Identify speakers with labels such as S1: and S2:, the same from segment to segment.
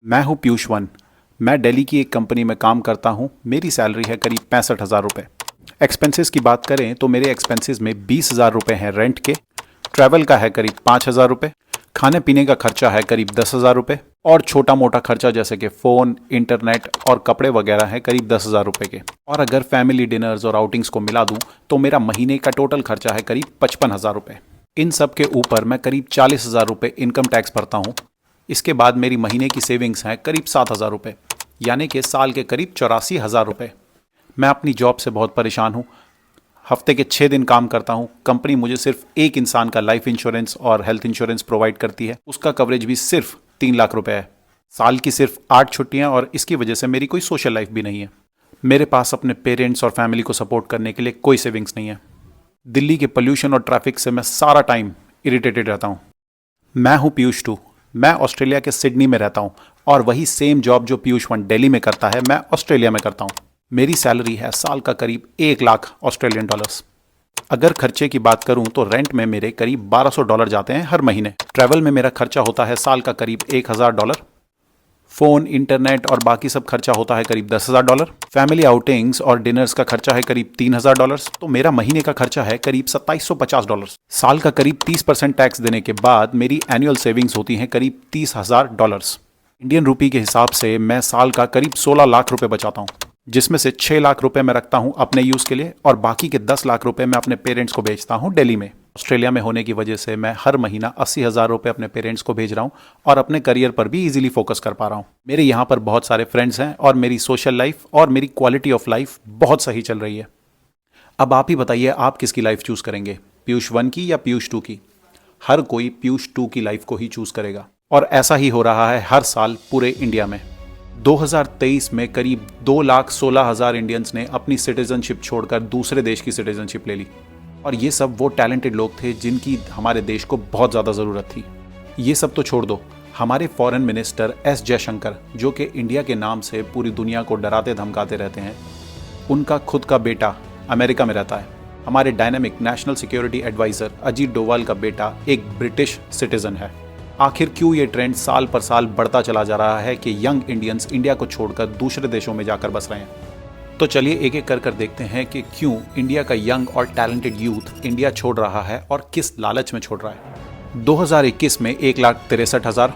S1: मैं हूँ पीयूष वन। मैं दिल्ली की एक कंपनी में काम करता हूँ। मेरी सैलरी है करीब 65,000 रुपये। एक्सपेंसेस की बात करें तो मेरे एक्सपेंसेस में 20,000 रुपये हैं रेंट के। ट्रैवल का है करीब 5,000 रुपये। खाने पीने का खर्चा है करीब 10,000 रुपये। और छोटा मोटा खर्चा जैसे कि फ़ोन, इंटरनेट और कपड़े वगैरह है करीब 10,000 रुपये के। और अगर फैमिली डिनर्स और आउटिंग्स को मिला दूँ तो मेरा महीने का टोटल खर्चा है करीब 55,000 रुपये। इन सब के ऊपर मैं करीब 40,000 रुपये इनकम टैक्स भरता हूँ। इसके बाद मेरी महीने की सेविंग्स हैं करीब 7,000 रुपये, यानी कि साल के करीब 84,000 रुपये। मैं अपनी जॉब से बहुत परेशान हूँ। हफ्ते के 6 दिन काम करता हूँ। कंपनी मुझे सिर्फ एक इंसान का लाइफ इंश्योरेंस और हेल्थ इंश्योरेंस प्रोवाइड करती है। उसका कवरेज भी सिर्फ 3 लाख रुपए है। साल की सिर्फ 8 छुट्टियाँ और इसकी वजह से मेरी कोई सोशल लाइफ भी नहीं है। मेरे पास अपने पेरेंट्स और फैमिली को सपोर्ट करने के लिए कोई सेविंग्स नहीं है। दिल्ली के पोल्यूशन और ट्रैफिक से मैं सारा टाइम इरिटेटेड रहता हूँ। मैं हूँ पीयूष टू। मैं ऑस्ट्रेलिया के सिडनी में रहता हूँ और वही सेम जॉब जो पीयूष वन दिल्ली में करता है मैं ऑस्ट्रेलिया में करता हूँ। मेरी सैलरी है साल का करीब 1 लाख ऑस्ट्रेलियन डॉलर्स। अगर खर्चे की बात करूं तो रेंट में मेरे करीब 1,200 डॉलर जाते हैं हर महीने। ट्रैवल में मेरा खर्चा होता है साल का करीब 1,000 डॉलर। फ़ोन, इंटरनेट और बाकी सब खर्चा होता है करीब 10,000 डॉलर। फैमिली आउटिंग्स और डिनर्स का खर्चा है करीब 3,000 डॉलर। तो मेरा महीने का खर्चा है करीब 2,750 डॉलर। साल का करीब 30% टैक्स देने के बाद मेरी एनुअल सेविंग्स होती हैं करीब 30,000 डॉलर। इंडियन रुपी के हिसाब से मैं साल का करीब 16 लाख रुपए बचाता हूँ, जिसमें से 6 लाख रुपए मैं रखता हूँ अपने यूज़ के लिए और बाकी के 10 लाख रुपए मैं अपने पेरेंट्स को भेजता हूँ दिल्ली में। ऑस्ट्रेलिया में होने की वजह से मैं हर महीना 80,000 रुपये अपने पेरेंट्स को भेज रहा हूँ और अपने करियर पर भी इजीली फोकस कर पा रहा हूँ। मेरे यहाँ पर बहुत सारे फ्रेंड्स हैं और मेरी सोशल लाइफ और मेरी क्वालिटी ऑफ लाइफ बहुत सही चल रही है। अब आप ही बताइए, आप किसकी लाइफ चूज़ करेंगे, पीयूष वन की या पीयूष टू की? हर कोई पीयूष टू की लाइफ को ही चूज़ करेगा और ऐसा ही हो रहा है हर साल पूरे इंडिया में। 2023 में करीब 2,16,000 इंडियंस ने अपनी सिटीजनशिप छोड़कर दूसरे देश की सिटीजनशिप ले ली और ये सब वो टैलेंटेड लोग थे जिनकी हमारे देश को बहुत ज़्यादा ज़रूरत थी। ये सब तो छोड़ दो, हमारे फॉरेन मिनिस्टर एस जयशंकर, जो कि इंडिया के नाम से पूरी दुनिया को डराते धमकाते रहते हैं, उनका खुद का बेटा अमेरिका में रहता है। हमारे dynamic national security adviser Ajit Doval का बेटा एक ब्रिटिश सिटीज़न है। आखिर क्यों ये ट्रेंड साल पर साल बढ़ता चला जा रहा है कि यंग इंडियंस इंडिया को छोड़कर दूसरे देशों में जाकर बस रहे हैं? तो चलिए एक एक कर देखते हैं कि क्यों इंडिया का यंग और टैलेंटेड यूथ इंडिया छोड़ रहा है और किस लालच में छोड़ रहा है। 2021 में 1,63,000,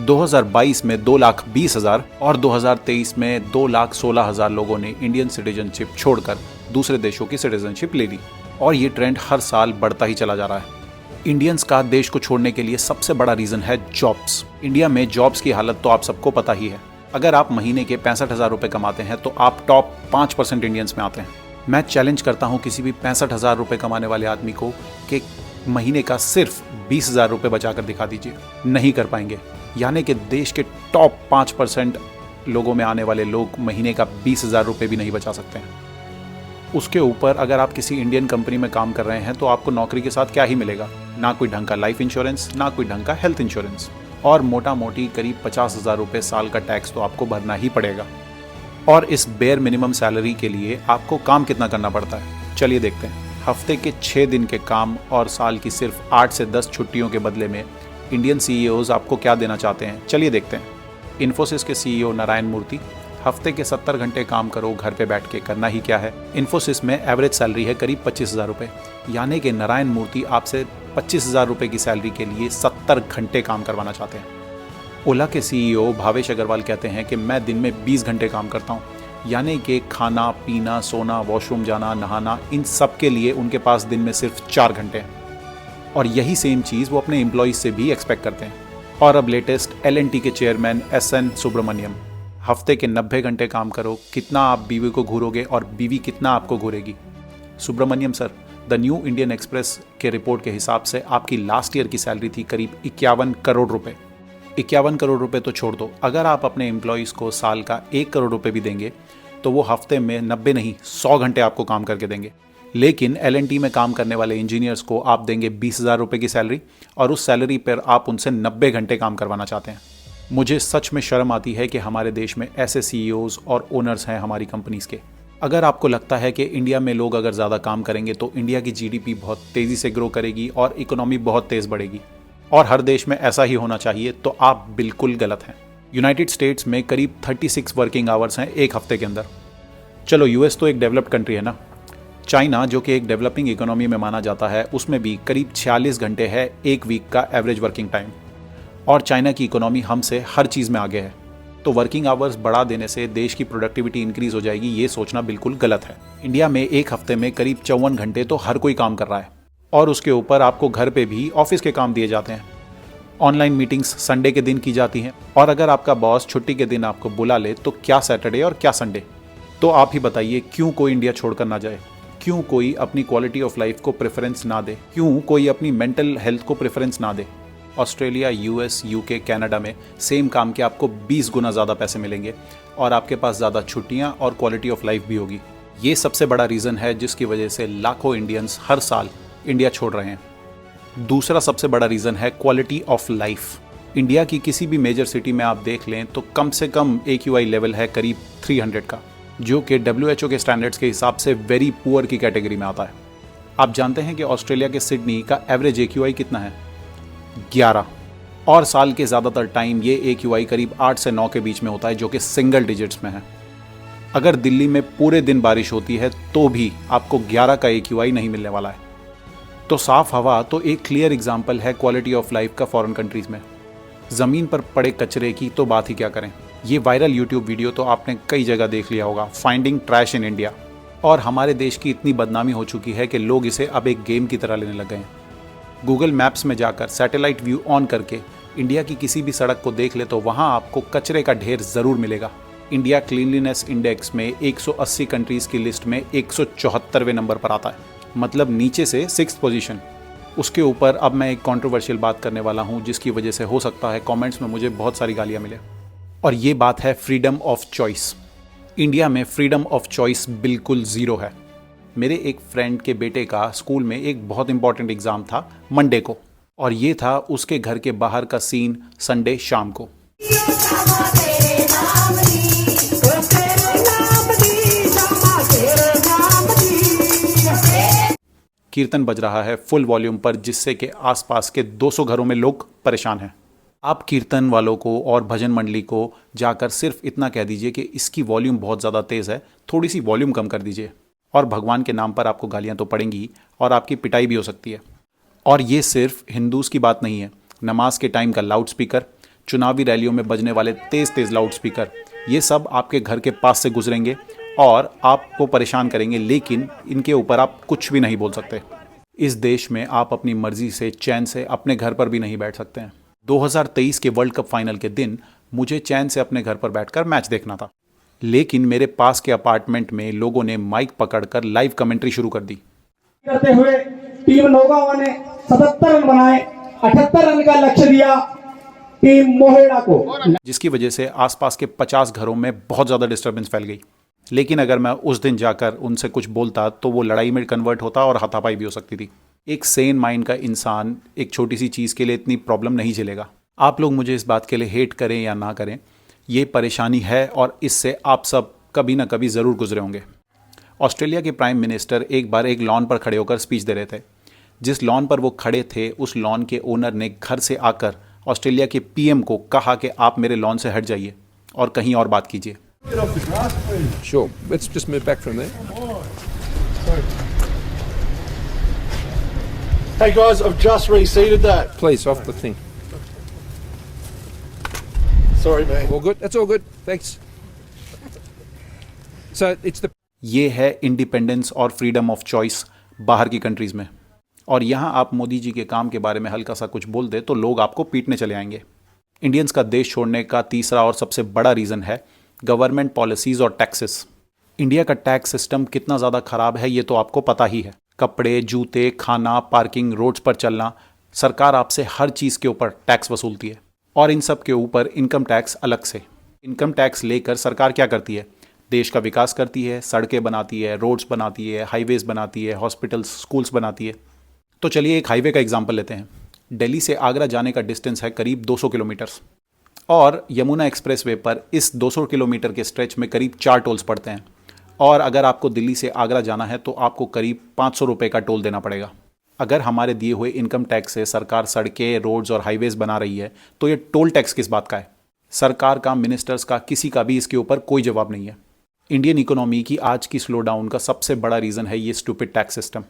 S1: 2022 में 2,20,000 और 2023 में 2,16,000 लोगों ने इंडियन सिटीजनशिप छोड़कर दूसरे देशों की सिटीजनशिप ले ली और ये ट्रेंड हर साल बढ़ता ही चला जा रहा है। इंडियंस का देश को छोड़ने के लिए सबसे बड़ा रीज़न है जॉब्स। इंडिया में जॉब्स की हालत तो आप सबको पता ही है। अगर आप महीने के 65,000 रुपये कमाते हैं तो आप टॉप 5% इंडियंस में आते हैं। मैं चैलेंज करता हूं किसी भी 65,000 रुपये कमाने वाले आदमी को कि महीने का सिर्फ 20,000 रुपये बचाकर दिखा दीजिए। नहीं कर पाएंगे। यानी कि देश के टॉप 5% लोगों में आने वाले लोग महीने का 20,000 रुपये भी नहीं बचा सकते हैं। उसके ऊपर अगर आप किसी इंडियन कंपनी में काम कर रहे हैं तो आपको नौकरी के साथ क्या ही मिलेगा? ना कोई ढंग का लाइफ इंश्योरेंस, ना कोई ढंग का हेल्थ इंश्योरेंस और मोटा मोटी करीब 50,000 रुपये साल का टैक्स तो आपको भरना ही पड़ेगा। और इस बेयर मिनिमम सैलरी के लिए आपको काम कितना करना पड़ता है, चलिए देखते हैं। हफ्ते के 6 दिन के काम और साल की सिर्फ 8 से 10 छुट्टियों के बदले में इंडियन सीईओज आपको क्या देना चाहते हैं, चलिए देखते हैं। इन्फोसिस के सीईओ नारायण मूर्ति, हफ्ते के 70 घंटे काम करो घर पे बैठ के, करना ही क्या है। इन्फोसिस में एवरेज सैलरी है करीब 25,000 रुपये, यानी कि नारायण मूर्ति आपसे 25,000 रुपये की सैलरी के लिए 70 घंटे काम करवाना चाहते हैं। ओला के सीईओ भावेश अग्रवाल कहते हैं कि मैं दिन में 20 घंटे काम करता हूँ, यानी कि खाना पीना, सोना, वॉशरूम जाना, नहाना, इन सब के लिए उनके पास दिन में सिर्फ 4 घंटे हैं। और यही सेम चीज़ वो अपने एम्प्लॉयज़ से भी एक्सपेक्ट करते हैं। और अब लेटेस्ट एल&टी के चेयरमैन एस.एन. सुब्रमण्यम, हफ्ते के 90 घंटे काम करो, कितना आप बीवी को घूरोगे और बीवी कितना आपको घूरेगी। Subramaniam sir, the new Indian express के रिपोर्ट के हिसाब से आपकी लास्ट ईयर की सैलरी थी करीब 51 करोड़ रुपए। 51 करोड़ रुपए तो छोड़ दो, अगर आप अपने एम्प्लॉयज़ को साल का 1 करोड़ रुपए भी देंगे तो वो हफ्ते में 90 नहीं 100 घंटे आपको काम करके देंगे। लेकिन एल&टी में काम करने वाले इंजीनियर्स को आप देंगे 20,000 रुपये की सैलरी और उस सैलरी पर आप उनसे 90 घंटे काम करवाना चाहते हैं। मुझे सच में शर्म आती है कि हमारे देश में ऐसे सीईओज और ओनर्स हैं हमारी कंपनीज़ के। अगर आपको लगता है कि इंडिया में लोग अगर ज़्यादा काम करेंगे तो इंडिया की जीडीपी बहुत तेज़ी से ग्रो करेगी और इकोनॉमी बहुत तेज़ बढ़ेगी और हर देश में ऐसा ही होना चाहिए, तो आप बिल्कुल गलत हैं। यूनाइटेड स्टेट्स में करीब 36 वर्किंग आवर्स हैं एक हफ्ते के अंदर। चलो यूएस तो एक डेवलप्ड कंट्री है ना। चाइना जो कि एक डेवलपिंग इकोनॉमी में माना जाता है, उसमें भी करीब 46 घंटे है एक वीक का एवरेज वर्किंग टाइम। और चाइना की इकोनॉमी हमसे हर चीज़ में आगे है, तो वर्किंग आवर्स बढ़ा देने से देश की प्रोडक्टिविटी इंक्रीज हो जाएगी, ये सोचना बिल्कुल गलत है। इंडिया में एक हफ्ते में करीब 54 घंटे तो हर कोई काम कर रहा है, और उसके ऊपर आपको घर पे भी ऑफिस के काम दिए जाते हैं। ऑनलाइन मीटिंग्स संडे के दिन की जाती हैं, और अगर आपका बॉस छुट्टी के दिन आपको बुला ले तो क्या सैटरडे और क्या संडे। तो आप ही बताइए, क्यों कोई इंडिया छोड़कर ना जाए? क्यों कोई अपनी क्वालिटी ऑफ लाइफ को प्रेफरेंस ना दे? क्यों कोई अपनी मेंटल हेल्थ को प्रेफरेंस ना दे? ऑस्ट्रेलिया, यूएस, यूके, कनाडा में सेम काम के आपको 20 गुना ज़्यादा पैसे मिलेंगे, और आपके पास ज़्यादा छुट्टियां और क्वालिटी ऑफ लाइफ भी होगी। ये सबसे बड़ा रीज़न है जिसकी वजह से लाखों इंडियंस हर साल इंडिया छोड़ रहे हैं। दूसरा सबसे बड़ा रीज़न है क्वालिटी ऑफ लाइफ। इंडिया की किसी भी मेजर सिटी में आप देख लें तो कम से कम AQI लेवल है करीब 300 का, जो कि WHO के स्टैंडर्ड्स के हिसाब से वेरी पुअर की कैटेगरी में आता है। आप जानते हैं कि ऑस्ट्रेलिया के सिडनी का एवरेज AQI कितना है? 11। और साल के ज़्यादातर टाइम ये AQI करीब 8 से 9 के बीच में होता है, जो कि सिंगल डिजिट्स में है। अगर दिल्ली में पूरे दिन बारिश होती है तो भी आपको 11 का AQI नहीं मिलने वाला है। तो साफ हवा तो एक क्लियर एग्जाम्पल है क्वालिटी ऑफ लाइफ का फॉरेन कंट्रीज़ में। ज़मीन पर पड़े कचरे की तो बात ही क्या करें। ये वायरल यूट्यूब वीडियो तो आपने कई जगह देख लिया होगा, फाइंडिंग ट्रैश इन इंडिया। और हमारे देश की इतनी बदनामी हो चुकी है कि लोग इसे अब एक गेम की तरह लेने लग गए हैं। गूगल मैप्स में जाकर सैटेलाइट व्यू ऑन करके इंडिया की किसी भी सड़क को देख ले तो वहाँ आपको कचरे का ढेर ज़रूर मिलेगा। इंडिया क्लीनलीनेस इंडेक्स में 180 कंट्रीज़ की लिस्ट में 174वें नंबर पर आता है, मतलब नीचे से 6th पोजीशन। उसके ऊपर अब मैं एक कंट्रोवर्शियल बात करने वाला हूँ, जिसकी वजह से हो सकता है कमेंट्स में मुझे बहुत सारी गालियाँ मिले, और ये बात है फ्रीडम ऑफ चॉइस। इंडिया में फ्रीडम ऑफ चॉइस बिल्कुल ज़ीरो है। मेरे एक फ्रेंड के बेटे का स्कूल में एक बहुत इंपॉर्टेंट एग्ज़ाम था मंडे को, और ये था उसके घर के बाहर का सीन संडे शाम को। कीर्तन बज रहा है फुल वॉल्यूम पर, जिससे कि आसपास के 200 घरों में लोग परेशान हैं। आप कीर्तन वालों को और भजन मंडली को जाकर सिर्फ इतना कह दीजिए कि इसकी वॉल्यूम बहुत ज़्यादा तेज़ है, थोड़ी सी वॉल्यूम कम कर दीजिए, और भगवान के नाम पर आपको गालियाँ तो पड़ेंगी और आपकी पिटाई भी हो सकती है। और ये सिर्फ हिंदूज़ की बात नहीं है। नमाज के टाइम का लाउड स्पीकर, चुनावी रैलियों में बजने वाले तेज़ तेज़ लाउड स्पीकर, ये सब आपके घर के पास से गुजरेंगे और आपको परेशान करेंगे, लेकिन इनके ऊपर आप कुछ भी नहीं बोल सकते। इस देश में आप अपनी मर्जी से चैन से अपने घर पर भी नहीं बैठ सकते हैं। 2023 के वर्ल्ड कप फाइनल के दिन मुझे चैन से अपने घर पर बैठकर मैच देखना था, लेकिन मेरे पास के अपार्टमेंट में लोगों ने माइक पकड़कर लाइव कमेंट्री शुरू कर दी।
S2: करते हुए टीम नौगांव ने 77 रन बनाए, 78 रन का लक्ष्य दिया टीम मोहेड़ा को,
S1: जिसकी वजह से आसपास के 50 घरों में बहुत ज़्यादा डिस्टर्बेंस फैल गई। लेकिन अगर मैं उस दिन जाकर उनसे कुछ बोलता तो वो लड़ाई में कन्वर्ट होता और हाथापाई भी हो सकती थी। एक सेन माइंड का इंसान एक छोटी सी चीज़ के लिए इतनी प्रॉब्लम नहीं झेलेगा। आप लोग मुझे इस बात के लिए हेट करें या ना करें, ये परेशानी है और इससे आप सब कभी ना कभी ज़रूर गुजरे होंगे। ऑस्ट्रेलिया के प्राइम मिनिस्टर एक बार एक लॉन पर खड़े होकर स्पीच दे रहे थे। जिस लॉन पर वो खड़े थे, उस लॉन के ओनर ने घर से आकर ऑस्ट्रेलिया के PM को कहा कि आप मेरे लॉन से हट जाइए और कहीं और बात कीजिए।
S3: Sure, let's just move back from there.
S4: Hey guys, I've just reseated that.
S3: Please, off the thing.
S4: Sorry, man.
S3: All good? That's all good. Thanks. So it's the
S1: ये है इंडिपेंडेंस और फ्रीडम ऑफ चॉइस बाहर की countries में। और यहाँ आप मोदी जी के काम के बारे में हल्का सा कुछ बोल दे तो लोग आपको पीटने चले आएंगे। इंडियंस का देश छोड़ने का तीसरा और सबसे बड़ा रीज़न है गवर्नमेंट पॉलिसीज़ और टैक्सेस। इंडिया का टैक्स सिस्टम कितना ज़्यादा ख़राब है ये तो आपको पता ही है। कपड़े, जूते, खाना, पार्किंग, रोड्स पर चलना, सरकार आपसे हर चीज़ के ऊपर टैक्स वसूलती है, और इन सब के ऊपर इनकम टैक्स अलग से। इनकम टैक्स लेकर सरकार क्या करती है? देश का विकास करती है, सड़कें बनाती है, रोड्स बनाती है, हाईवेज़ बनाती है, हॉस्पिटल्स, स्कूल्स बनाती है। तो चलिए एक हाईवे का एग्जाम्पल लेते हैं। दिल्ली से आगरा जाने का डिस्टेंस है करीब 200 किलोमीटर्स, और यमुना एक्सप्रेसवे पर इस 200 किलोमीटर के स्ट्रेच में करीब 4 टोल्स पड़ते हैं। और अगर आपको दिल्ली से आगरा जाना है तो आपको करीब 500 रुपये का टोल देना पड़ेगा। अगर हमारे दिए हुए इनकम टैक्स से सरकार सड़कें, रोड्स और हाईवेज़ बना रही है तो ये टोल टैक्स किस बात का है? सरकार का, मिनिस्टर्स का, किसी का भी इसके ऊपर कोई जवाब नहीं है। इंडियन इकोनॉमी की आज की स्लो डाउन का सबसे बड़ा रीज़न है ये स्टूपिड टैक्स सिस्टम।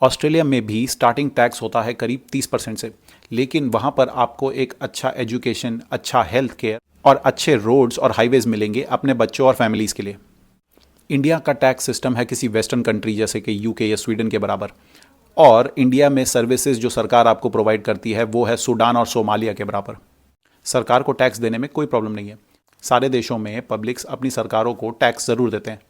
S1: ऑस्ट्रेलिया में भी स्टार्टिंग टैक्स होता है करीब 30% से, लेकिन वहाँ पर आपको एक अच्छा एजुकेशन, अच्छा हेल्थ केयर और अच्छे रोड्स और हाईवेज मिलेंगे अपने बच्चों और फैमिलीज़ के लिए। इंडिया का टैक्स सिस्टम है किसी वेस्टर्न कंट्री जैसे कि यूके या स्वीडन के बराबर, और इंडिया में सर्विसेज जो सरकार आपको प्रोवाइड करती है वो है सूडान और सोमालिया के बराबर। सरकार को टैक्स देने में कोई प्रॉब्लम नहीं है। सारे देशों में पब्लिक्स अपनी सरकारों को टैक्स ज़रूर देते हैं,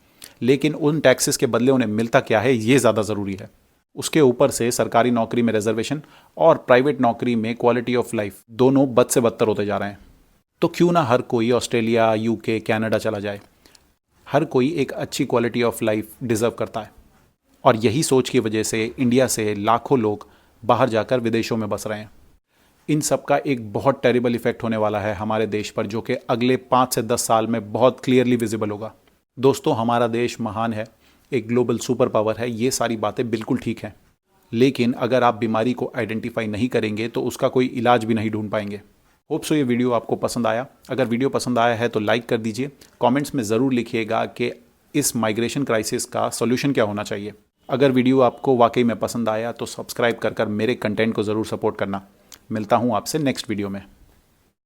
S1: लेकिन उन टैक्सेस के बदले उन्हें मिलता क्या है ये ज़्यादा ज़रूरी है। उसके ऊपर से सरकारी नौकरी में रिजर्वेशन और प्राइवेट नौकरी में क्वालिटी ऑफ लाइफ दोनों बद से बदतर होते जा रहे हैं। तो क्यों ना हर कोई ऑस्ट्रेलिया, यूके, कनाडा चला जाए। हर कोई एक अच्छी क्वालिटी ऑफ लाइफ डिज़र्व करता है, और यही सोच की वजह से इंडिया से लाखों लोग बाहर जाकर विदेशों में बस रहे हैं। इन सब का एक बहुत टेरिबल इफेक्ट होने वाला है हमारे देश पर, जो कि अगले 5 से 10 साल में बहुत क्लियरली विजिबल होगा। दोस्तों, हमारा देश महान है, एक ग्लोबल सुपर पावर है, ये सारी बातें बिल्कुल ठीक हैं, लेकिन अगर आप बीमारी को आइडेंटिफाई नहीं करेंगे तो उसका कोई इलाज भी नहीं ढूंढ पाएंगे। होप सो ये वीडियो आपको पसंद आया। अगर वीडियो पसंद आया है तो लाइक कर दीजिए। कमेंट्स में ज़रूर लिखिएगा कि इस माइग्रेशन क्राइसिस का सॉल्यूशन क्या होना चाहिए। अगर वीडियो आपको वाकई में पसंद आया तो सब्सक्राइब कर मेरे कंटेंट को ज़रूर सपोर्ट करना। मिलता हूँ आपसे नेक्स्ट वीडियो में।